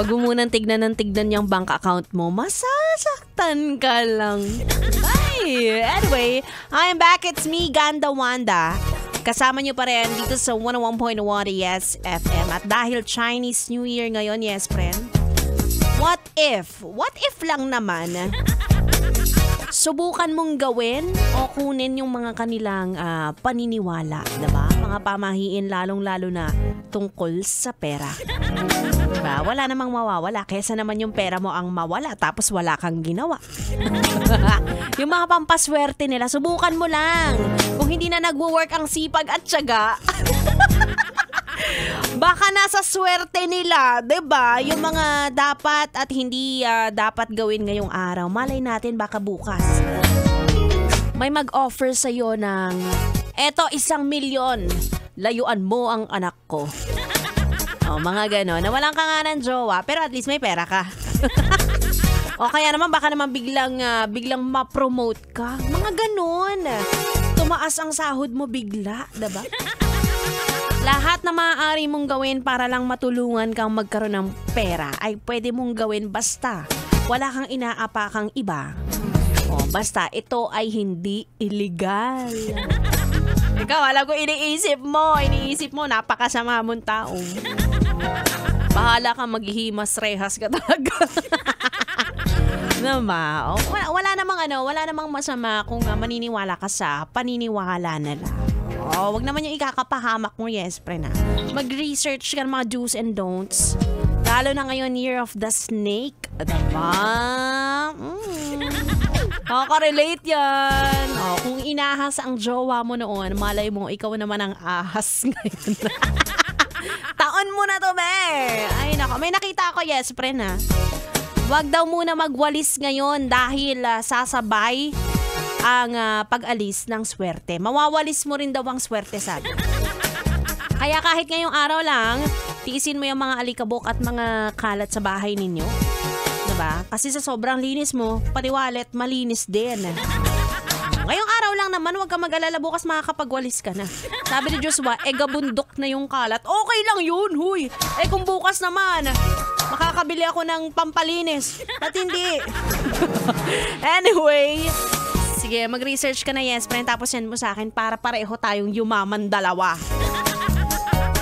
Wag mo munang tignan ng tignan yung bank account mo. Masasaktan ka lang. Ay, anyway, I'm back. It's me, Ganda Wanda. Kasama nyo pa rin dito sa 101.1 Yes FM. At dahil Chinese New Year ngayon, yes friend, what if lang naman, subukan mong gawin o kunin yung mga kanilang paniniwala, diba? Mga pamahiin lalong-lalo na tungkol sa pera. Diba? Wala namang mawawala. Kesa naman yung pera mo ang mawala tapos wala kang ginawa. Yung mga pampaswerte nila, subukan mo lang. Kung hindi na nagwo-work ang sipag at tiyaga, baka nasa swerte nila, 'di ba? Yung mga dapat at hindi dapat gawin ngayong araw. Malay natin baka bukas may mag-offer sa iyo ng eto 1 milyon. Layuan mo ang anak ko. Mga gano'n. Nawalan ka nga ng jowa, pero at least may pera ka. O kaya naman baka naman biglang ma-promote ka. Mga gano'n. Tumaas ang sahod mo bigla, 'di ba? Lahat na maaari mong gawin para lang matulungan kang magkaroon ng pera ay pwede mong gawin basta wala kang inaapakang iba. Basta ito ay hindi illegal. Ikaw, alam ko iniisip mo, napakasama mong tao. Bahala kang maghihimas rehas ka talaga. Nama, wala namang masama kung maniniwala ka sa paniniwala nila. Wag naman yung ikakapahamak mo, yes, pre na. Mag-research ka ng mga do's and don'ts. Lalo na ngayon, Year of the Snake. Diba? Nakaka-relate yan. Kung inahas ang jowa mo noon, malay mo, ikaw naman ang ahas ngayon. Taon mo na to, be. Ay, nako. May nakita ako, yes, pre na. Wag daw muna magwalis ngayon dahil sasabay ang pag-alis ng swerte. Mawawalis mo rin daw ang swerte, sabi. Kaya kahit ngayong araw lang, tiisin mo yung mga alikabok at mga kalat sa bahay ninyo. Diba? Kasi sa sobrang linis mo, pati wallet malinis din. Ngayong araw lang naman, huwag kang mag-alala, bukas makakapagwalis ka na. Sabi ni Joshua, gabundok na yung kalat. Okay lang yun, huy. Kung bukas naman, makakabili ako ng pampalinis. At hindi. Anyway, sige, mag-research ka na, yes, friend. Tapos yan mo sa akin para pareho tayong yumaman dalawa.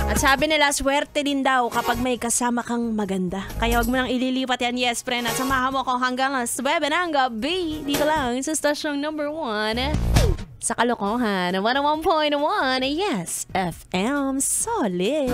At sabi nila, swerte din daw kapag may kasama kang maganda. Kaya wag mo nang ililipat yan, yes, friend. At samahan mo ko hanggang alas 9 ng gabi. Dito lang sa stasyong number 1 sa Kalokohan. 101.1, yes, FM Solid.